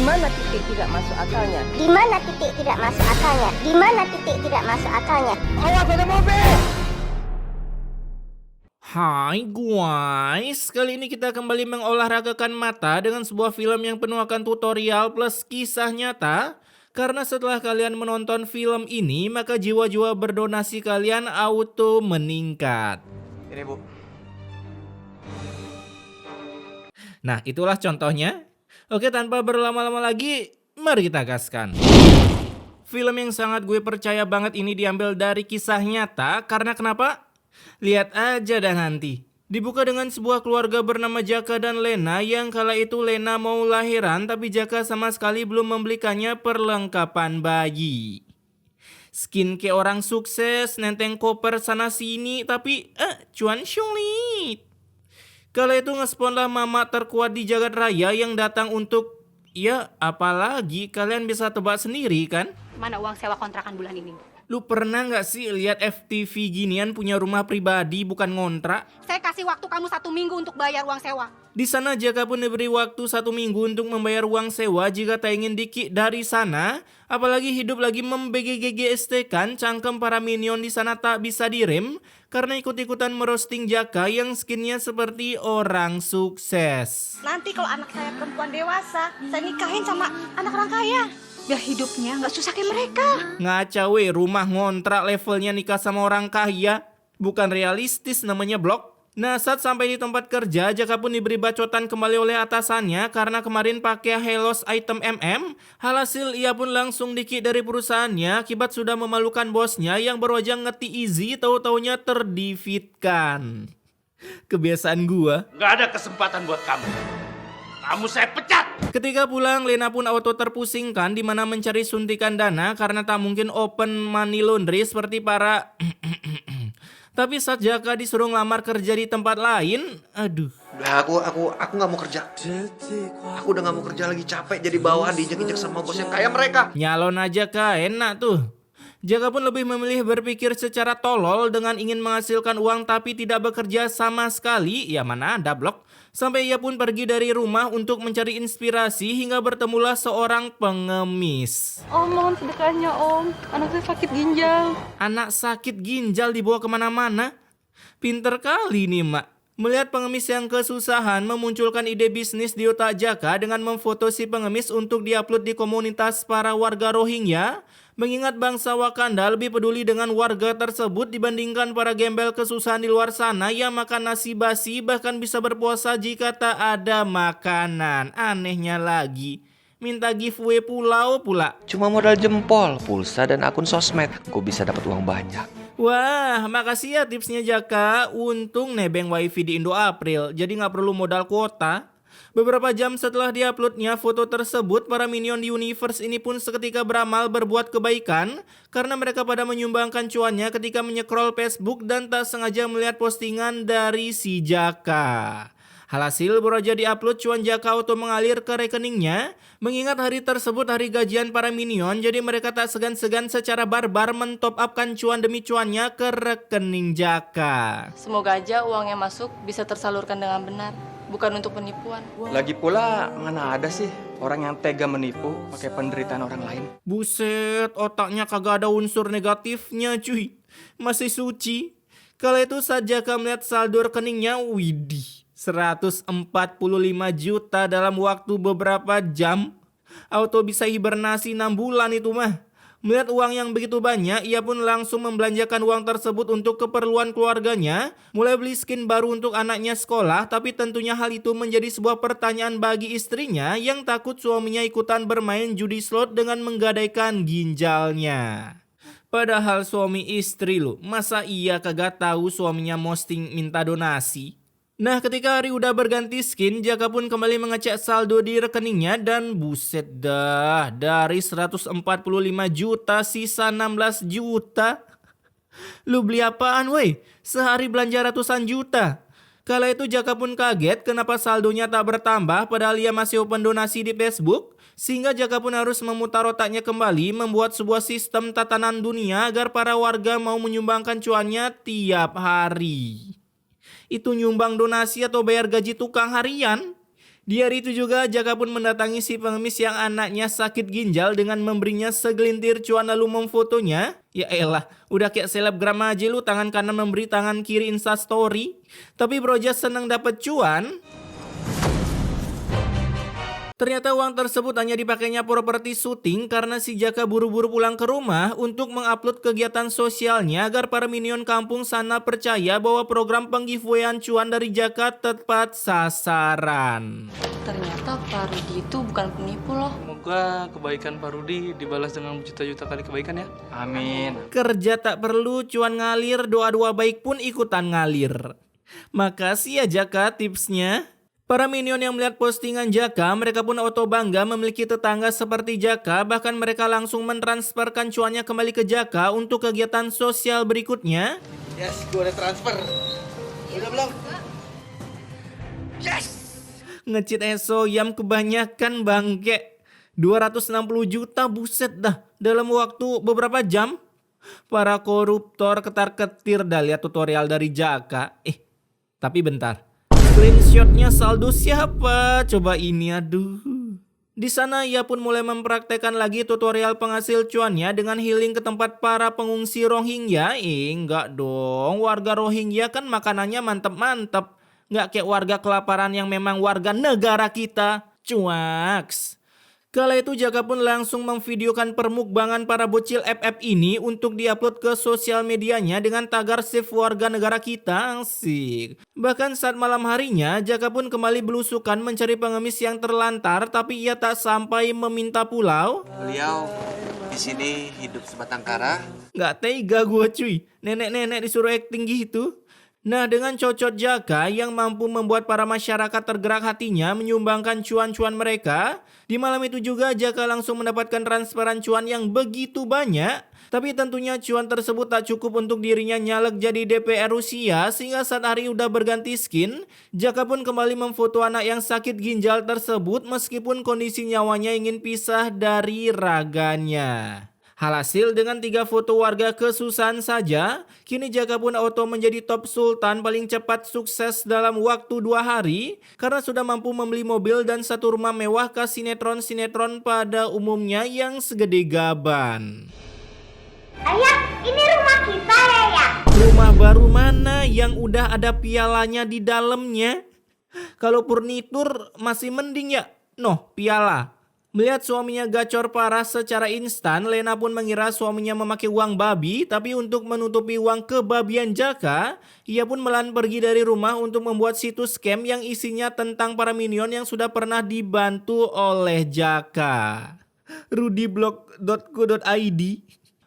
mana titik tidak masuk akalnya? Di mana titik tidak masuk akalnya? Di mana titik tidak masuk akalnya? Awas ada mobil! Hai guys, kali ini kita kembali mengolahragakan mata dengan sebuah film yang penuh akan tutorial plus kisah nyata. Karena setelah kalian menonton film ini, maka jiwa-jiwa berdonasi kalian auto meningkat. Ini Bu. Nah, itulah contohnya. Oke, tanpa berlama-lama lagi, mari kita gaskan. Film yang sangat gue percaya banget ini diambil dari kisah nyata, karena kenapa? Lihat aja dah nanti. Dibuka dengan sebuah keluarga bernama Jaka dan Lena yang kala itu Lena mau lahiran tapi Jaka sama sekali belum membelikannya perlengkapan bayi. Skin kayak orang sukses, nenteng koper sana sini tapi cuan sulit. Kala itu ngesponlah mama terkuat di jagat raya yang datang untuk, ya apalagi kalian bisa tebak sendiri kan? Mana uang sewa kontrakan bulan ini? Lu pernah gak sih lihat FTV ginian punya rumah pribadi bukan ngontrak? Saya kasih waktu kamu 1 minggu untuk bayar uang sewa. Di sana Jaka pun diberi waktu 1 minggu untuk membayar uang sewa jika tak ingin dikik dari sana. Apalagi hidup lagi membgggsT-kan cangkem para minion di sana tak bisa direm karena ikut-ikutan merosting Jaka yang skinnya seperti orang sukses. Nanti kalau anak saya perempuan dewasa, saya nikahin sama anak orang kaya. Biar hidupnya nggak susah kayak mereka. Ngaca weh, rumah ngontrak levelnya nikah sama orang kaya. Bukan realistis namanya blok. Nah, saat sampai di tempat kerja, Jaka pun diberi bacotan kembali oleh atasannya karena kemarin pakai Helos item MM. Alhasil ia pun langsung dikik dari perusahaannya akibat sudah memalukan bosnya yang berwajah ngeti easy tahu-taunya terdefeatkan. Kebiasaan gua. Nggak ada kesempatan buat kamu. Kamu saya pecat. Ketika pulang, Lena pun auto terpusingkan di mana mencari suntikan dana karena tak mungkin open money laundry seperti para Tapi saat Jaka disuruh ngelamar kerja di tempat lain, aduh. Udah aku nggak mau kerja. Aku udah nggak mau kerja lagi, capek jadi bawahan diinjek-injek sama bos yang kayak mereka. Nyalon aja kah, enak tuh. Jaka pun lebih memilih berpikir secara tolol dengan ingin menghasilkan uang tapi tidak bekerja sama sekali. Ya mana ada blok. Sampai ia pun pergi dari rumah untuk mencari inspirasi hingga bertemulah seorang pengemis. Om, mohon sedekahnya om. Anak saya sakit ginjal. Anak sakit ginjal dibawa kemana-mana. Pinter kali nih mak. Melihat pengemis yang kesusahan memunculkan ide bisnis di otak Jaka dengan memfoto si pengemis untuk diupload di komunitas para warga Rohingya. Mengingat bangsa Wakanda lebih peduli dengan warga tersebut dibandingkan para gembel kesusahan di luar sana yang makan nasi basi bahkan bisa berpuasa jika tak ada makanan. Anehnya lagi, minta giveaway pulau pula. Cuma modal jempol, pulsa dan akun sosmed, gue bisa dapat uang banyak. Wah, makasih ya tipsnya Jaka. Untung nebeng wifi di Indo April, jadi nggak perlu modal kuota. Beberapa jam setelah diuploadnya foto tersebut, para minion di universe ini pun seketika beramal berbuat kebaikan karena mereka pada menyumbangkan cuannya ketika menyekrol Facebook dan tak sengaja melihat postingan dari si Jaka. Hasil baru aja diupload, cuan Jaka auto mengalir ke rekeningnya. Mengingat hari tersebut hari gajian para minion, jadi mereka tak segan-segan secara barbar mentop upkan cuan demi cuannya ke rekening Jaka. Semoga aja uang yang masuk bisa tersalurkan dengan benar, bukan untuk penipuan. Lagi pula, mana ada sih orang yang tega menipu pakai penderitaan orang lain? Buset, otaknya kagak ada unsur negatifnya cuy. Masih suci. Kala itu saat Jaka melihat saldo rekeningnya, widih, 145 juta dalam waktu beberapa jam. Auto bisa hibernasi 6 bulan itu mah. Melihat uang yang begitu banyak, ia pun langsung membelanjakan uang tersebut untuk keperluan keluarganya. Mulai beli skin baru untuk anaknya sekolah, tapi tentunya hal itu menjadi sebuah pertanyaan bagi istrinya yang takut suaminya ikutan bermain judi slot dengan menggadaikan ginjalnya. Padahal suami istri lo, masa iya kagak tahu suaminya posting minta donasi? Nah, ketika hari udah berganti skin, Jaka pun kembali mengecek saldo di rekeningnya dan buset dah, dari 145 juta sisa 16 juta. Lu beli apaan weh? Sehari belanja ratusan juta. Kala itu Jaka pun kaget kenapa saldonya tak bertambah padahal ia masih open donasi di Facebook. Sehingga Jaka pun harus memutar otaknya kembali membuat sebuah sistem tatanan dunia agar para warga mau menyumbangkan cuannya tiap hari. Itu nyumbang donasi atau bayar gaji tukang harian? Di hari itu juga Jaka pun mendatangi si pengemis yang anaknya sakit ginjal dengan memberinya segelintir cuan lalu memfotonya. Ya elah, udah kayak selebgram aja lu, tangan kanan memberi, tangan kiri instastory. Tapi Broja seneng dapet cuan. Ternyata uang tersebut hanya dipakainya properti syuting karena si Jaka buru-buru pulang ke rumah untuk mengupload kegiatan sosialnya agar para minion kampung sana percaya bahwa program penggiveawayan cuan dari Jaka tepat sasaran. Ternyata Pak Rudi itu bukan penipu loh. Semoga kebaikan Pak Rudi dibalas dengan juta-juta kali kebaikan ya. Amin. Kerja tak perlu, cuan ngalir, doa-doa baik pun ikutan ngalir. Makasih ya Jaka tipsnya. Para minion yang melihat postingan Jaka, mereka pun auto bangga memiliki tetangga seperti Jaka. Bahkan mereka langsung mentransferkan cuannya kembali ke Jaka untuk kegiatan sosial berikutnya. Yes, gue udah transfer. Udah belum? Yes! Ngecit Esoyam kebanyakan bangke. 260 juta, buset dah. Dalam waktu beberapa jam. Para koruptor ketar-ketir dah lihat tutorial dari Jaka. Tapi bentar. Screenshotnya saldo siapa? Coba ini, aduh. Di sana ia pun mulai mempraktekkan lagi tutorial penghasil cuannya dengan healing ke tempat para pengungsi Rohingya. Enggak dong, warga Rohingya kan makanannya mantep-mantep. Nggak kayak warga kelaparan yang memang warga negara kita. Cuaks. Kala itu Jaka pun langsung memvideokan permukbangan para bocil FF ini untuk diupload ke sosial medianya dengan tagar save warga negara kita. Asik. Bahkan saat malam harinya Jaka pun kembali belusukan mencari pengemis yang terlantar, tapi ia tak sampai meminta pulau. Beliau di sini hidup sebatang kara. Nggak tega gue cuy, nenek-nenek disuruh acting gitu. Nah, dengan cocot Jaka yang mampu membuat para masyarakat tergerak hatinya menyumbangkan cuan-cuan mereka, di malam itu juga Jaka langsung mendapatkan transferan cuan yang begitu banyak. Tapi tentunya cuan tersebut tak cukup untuk dirinya nyalek jadi DPR Rusia, sehingga saat hari udah berganti skin, Jaka pun kembali memfoto anak yang sakit ginjal tersebut meskipun kondisi nyawanya ingin pisah dari raganya. Alhasil dengan 3 foto warga kesusahan saja, kini Jaka pun auto menjadi top sultan paling cepat sukses dalam waktu 2 hari karena sudah mampu membeli mobil dan 1 rumah mewah ke sinetron-sinetron pada umumnya yang segede gaban. Ayah, ini rumah kita ya? Rumah baru mana yang udah ada pialanya di dalamnya? Kalau furnitur masih mending ya, piala. Melihat suaminya gacor parah secara instan, Lena pun mengira suaminya memakai uang babi, tapi untuk menutupi uang kebabian Jaka, ia pun melan pergi dari rumah untuk membuat situs scam yang isinya tentang para minion yang sudah pernah dibantu oleh Jaka. rudiblog.co.id.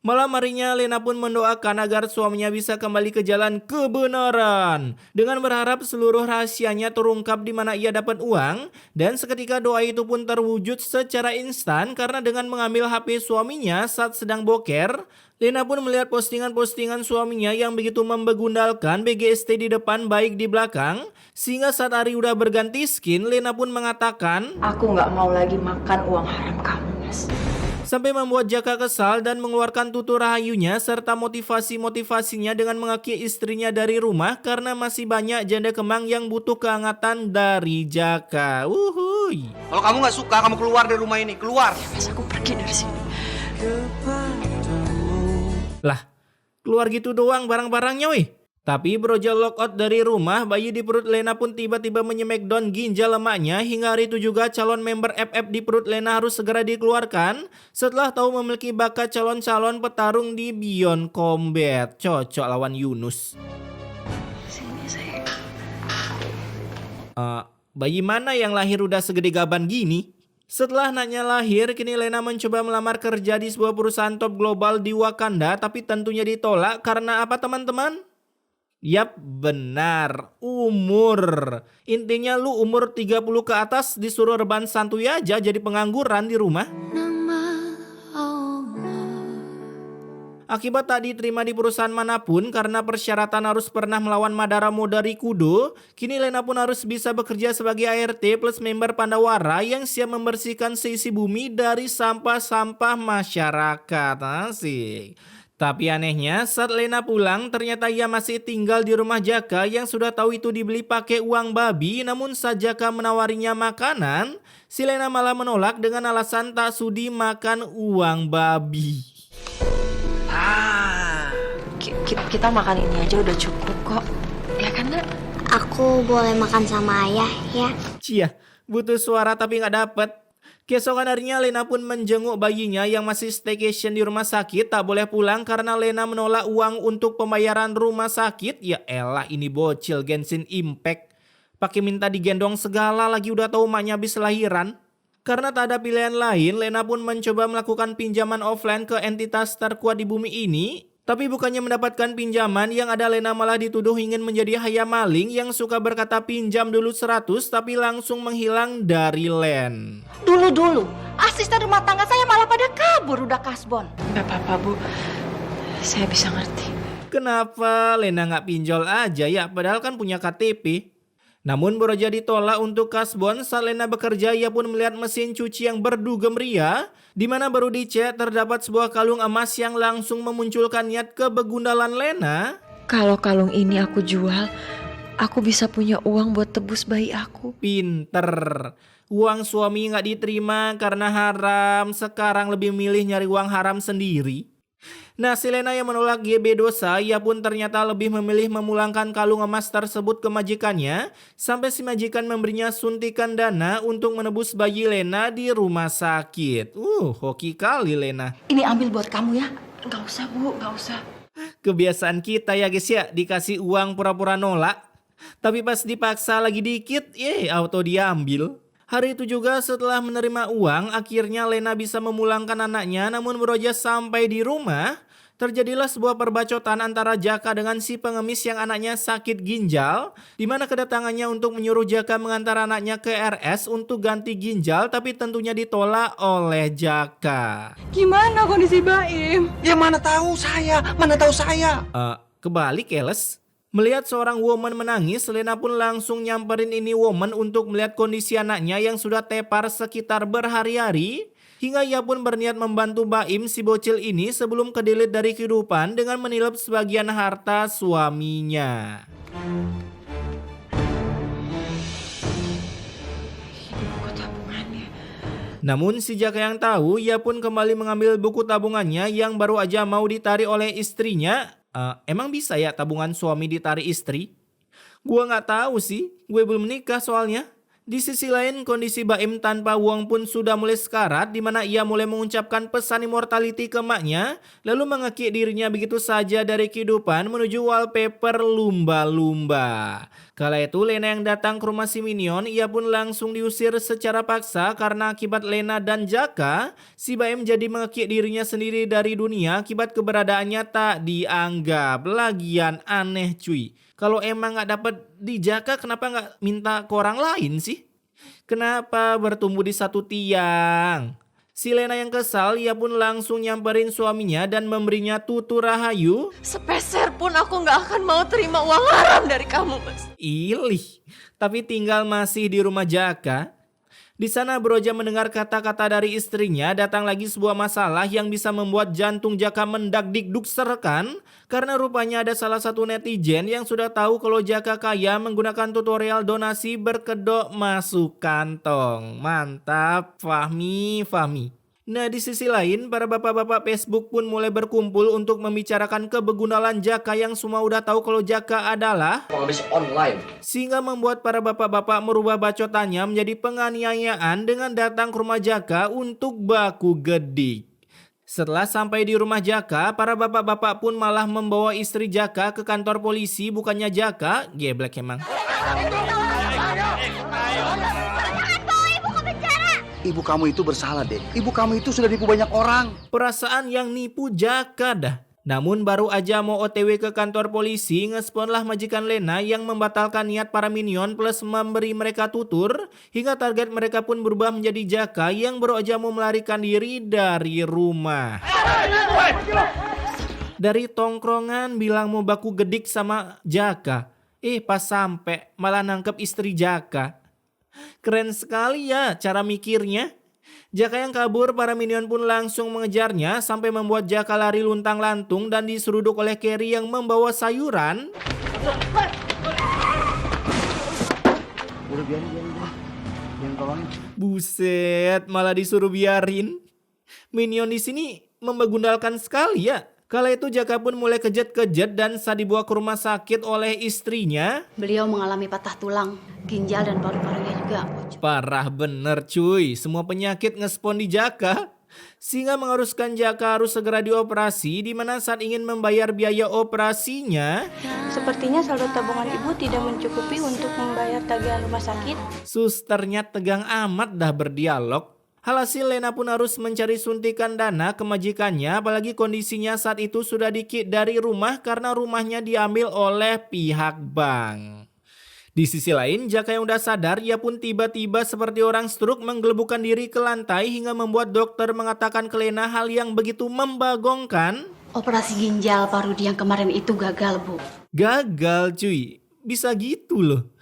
Malam harinya Lena pun mendoakan agar suaminya bisa kembali ke jalan kebenaran dengan berharap seluruh rahasianya terungkap di mana ia dapat uang, dan seketika doa itu pun terwujud secara instan karena dengan mengambil HP suaminya saat sedang boker, Lena pun melihat postingan-postingan suaminya yang begitu membegundalkan BGST di depan baik di belakang, sehingga saat hari udah berganti skin, Lena pun mengatakan, Aku nggak mau lagi makan uang haram kamu, Mas. sampai membuat Jaka kesal dan mengeluarkan tutur rahayunya serta motivasi-motivasinya dengan mengaki istrinya dari rumah karena masih banyak janda kemang yang butuh kehangatan dari Jaka. Wuhui. Kalau kamu nggak suka, kamu keluar dari rumah ini. Keluar. Mas, aku pergi dari sini. Lah, keluar gitu doang barang-barangnya weh. Tapi Broja lockout dari rumah, bayi di perut Lena pun tiba-tiba menyemackdown ginjal lemaknya. Hingga hari itu juga calon member FF di perut Lena harus segera dikeluarkan setelah tahu memiliki bakat calon-calon petarung di Beyond Combat. Cocok lawan Yunus. Sini saya. Bayi mana yang lahir udah segede gaban gini? Setelah anaknya lahir, kini Lena mencoba melamar kerja di sebuah perusahaan top global di Wakanda, tapi tentunya ditolak karena apa teman-teman? Yap, benar. Umur. Intinya lu umur 30 ke atas disuruh rebahan santuy aja jadi pengangguran di rumah. Akibat tak diterima di perusahaan manapun karena persyaratan harus pernah melawan Madara dari Kudo, kini Lena pun harus bisa bekerja sebagai ART plus member Pandawara yang siap membersihkan seisi bumi dari sampah-sampah masyarakat. Asik. Tapi anehnya saat Lena pulang ternyata ia masih tinggal di rumah Jaka yang sudah tahu itu dibeli pakai uang babi. Namun saat Jaka menawarinya makanan, si Lena malah menolak dengan alasan tak sudi makan uang babi. Kita makan ini aja udah cukup kok. Ya kan, Nak? Aku boleh makan sama ayah ya? Cia, butuh suara tapi nggak dapet. Keesokan harinya Lena pun menjenguk bayinya yang masih staycation di rumah sakit. Tak boleh pulang karena Lena menolak uang untuk pembayaran rumah sakit. Ya elah, ini bocil Genshin Impact. Pakai minta digendong segala lagi, udah tahu emaknya habis lahiran. Karena tak ada pilihan lain, Lena pun mencoba melakukan pinjaman offline ke entitas terkuat di bumi ini. Tapi bukannya mendapatkan pinjaman, yang ada Lena malah dituduh ingin menjadi hayam maling yang suka berkata pinjam dulu 100 tapi langsung menghilang dari Len. Dulu asisten rumah tangga saya malah pada kabur udah kasbon. Nggak apa-apa, Bu. Saya bisa ngerti. Kenapa Lena nggak pinjol aja ya, padahal kan punya KTP. Namun beroja ditolak untuk kasbon. Saat Lena bekerja, ia pun melihat mesin cuci yang berdugem ria, di mana baru dicek terdapat sebuah kalung emas yang langsung memunculkan niat kebegundalan Lena. Kalau kalung ini aku jual, aku bisa punya uang buat tebus bayi aku. Pinter. Uang suami nggak diterima karena haram, sekarang lebih milih nyari uang haram sendiri. Nah, si Lena yang menolak GB dosa, ia pun ternyata lebih memilih memulangkan kalung emas tersebut ke majikannya, sampai si majikan memberinya suntikan dana untuk menebus bayi Lena di rumah sakit. Hoki kali Lena. Ini ambil buat kamu ya. Nggak usah, Bu, nggak usah. Kebiasaan kita ya guys ya, dikasih uang pura-pura nolak, tapi pas dipaksa lagi dikit, auto diambil. Hari itu juga setelah menerima uang, akhirnya Lena bisa memulangkan anaknya. Namun beroja sampai di rumah, terjadilah sebuah perbacotan antara Jaka dengan si pengemis yang anaknya sakit ginjal, di mana kedatangannya untuk menyuruh Jaka mengantar anaknya ke RS untuk ganti ginjal, tapi tentunya ditolak oleh Jaka. Gimana kondisi Baim? Ya mana tahu saya. Kebalik Eles. Melihat seorang woman menangis, Lena pun langsung nyamperin ini woman untuk melihat kondisi anaknya yang sudah tepar sekitar berhari-hari. Hingga ia pun berniat membantu Baim si bocil ini sebelum kedelit dari kehidupan dengan menilep sebagian harta suaminya. Ini buku tabungannya. Namun si Jaka yang tahu, ia pun kembali mengambil buku tabungannya yang baru aja mau ditarik oleh istrinya. Emang bisa ya tabungan suami ditarik istri? Gua nggak tahu sih, gue belum menikah soalnya. Di sisi lain, kondisi Baim tanpa uang pun sudah mulai sekarat, di mana ia mulai mengucapkan pesan immortality ke emaknya, lalu mengekik dirinya begitu saja dari kehidupan menuju wallpaper lumba-lumba. Kala itu Lena yang datang ke rumah si Minion, ia pun langsung diusir secara paksa karena akibat Lena dan Jaka, si Baim jadi mengekik dirinya sendiri dari dunia akibat keberadaannya tak dianggap. Lagian aneh cuy. Kalau emang gak dapet di Jaka, kenapa gak minta ke orang lain sih? Kenapa bertumbuh di satu tiang? Si Lena yang kesal, ia pun langsung nyamperin suaminya dan memberinya tutur rahayu. Sepeser pun aku nggak akan mau terima uang haram dari kamu, Mas. Ilih, tapi tinggal masih di rumah Jaka. Di sana beroja mendengar kata-kata dari istrinya, datang lagi sebuah masalah yang bisa membuat jantung Jaka mendak-dik-duk-serkan. Karena rupanya ada salah satu netizen yang sudah tahu kalau Jaka kaya menggunakan tutorial donasi berkedok masuk kantong. Mantap, Fahmi. Nah, di sisi lain, para bapak-bapak Facebook pun mulai berkumpul untuk membicarakan kebegundalan Jaka yang semua udah tahu kalau Jaka adalah Pengemis online. sehingga membuat para bapak-bapak merubah bacotannya menjadi penganiayaan dengan datang ke rumah Jaka untuk baku gedik. Setelah sampai di rumah Jaka, para bapak-bapak pun malah membawa istri Jaka ke kantor polisi, bukannya Jaka, geblek emang. Ibu kamu itu bersalah, Dek. Ibu kamu itu sudah nipu banyak orang. Perasaan yang nipu Jaka dah. Namun baru aja mau OTW ke kantor polisi, ngesponlah majikan Lena yang membatalkan niat para minion plus memberi mereka tutur, hingga target mereka pun berubah menjadi Jaka yang baru aja mau melarikan diri dari rumah. Dari tongkrongan bilang mau baku gedik sama Jaka. Pas sampai malah nangkep istri Jaka. Keren sekali ya cara mikirnya. Jaka yang kabur, para minion pun langsung mengejarnya sampai membuat Jaka lari luntang-lantung dan diseruduk oleh Carrie yang membawa sayuran. Udah biarin. Yang tolongin. Buset, malah disuruh biarin. Minion di sini membagundalkan sekali ya. Kala itu Jaka pun mulai kejat-kejat dan saat dibawa ke rumah sakit oleh istrinya. Beliau mengalami patah tulang, ginjal dan paru-parunya juga bocor. Parah bener cuy, semua penyakit ngespon di Jaka. Sehingga mengharuskan Jaka harus segera dioperasi, di mana saat ingin membayar biaya operasinya, Sepertinya saldo tabungan ibu tidak mencukupi untuk membayar tagihan rumah sakit. susternya tegang amat dah berdialog. Alhasil Lena pun harus mencari suntikan dana ke majikannya, apalagi kondisinya saat itu sudah dikit dari rumah karena rumahnya diambil oleh pihak bank. Di sisi lain, Jaka yang udah sadar, ia pun tiba-tiba seperti orang stroke menggelembungkan diri ke lantai hingga membuat dokter mengatakan ke Lena hal yang begitu membagongkan. Operasi ginjal Parudi yang kemarin itu gagal, Bu. Gagal cuy, bisa gitu loh.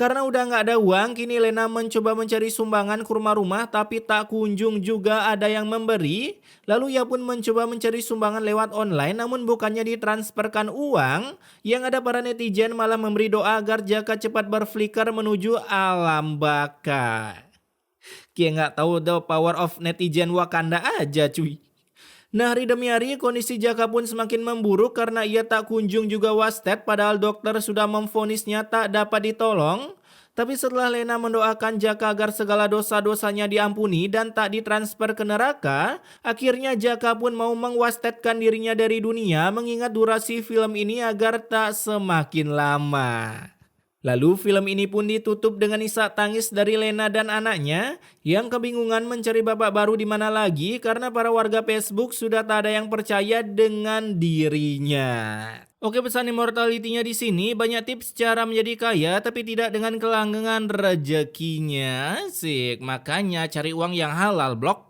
Karena udah nggak ada uang, kini Lena mencoba mencari sumbangan ke rumah-rumah tapi tak kunjung juga ada yang memberi. Lalu ia pun mencoba mencari sumbangan lewat online, namun bukannya ditransferkan uang, yang ada para netizen malah memberi doa agar Jaka cepat berflikar menuju alam baka. Kayak nggak tahu the power of netizen Wakanda aja cuy. Nah, hari demi hari kondisi Jaka pun semakin memburuk karena ia tak kunjung juga wasted padahal dokter sudah memvonisnya tak dapat ditolong. Tapi setelah Lena mendoakan Jaka agar segala dosa-dosanya diampuni dan tak ditransfer ke neraka, akhirnya Jaka pun mau mengwastedkan dirinya dari dunia mengingat durasi film ini agar tak semakin lama. Lalu film ini pun ditutup dengan isak tangis dari Lena dan anaknya yang kebingungan mencari bapak baru di mana lagi karena para warga Facebook sudah tak ada yang percaya dengan dirinya. Oke, pesan immortality-nya di sini banyak tips cara menjadi kaya tapi tidak dengan kelanggengan rezekinya. Asik, makanya cari uang yang halal blok.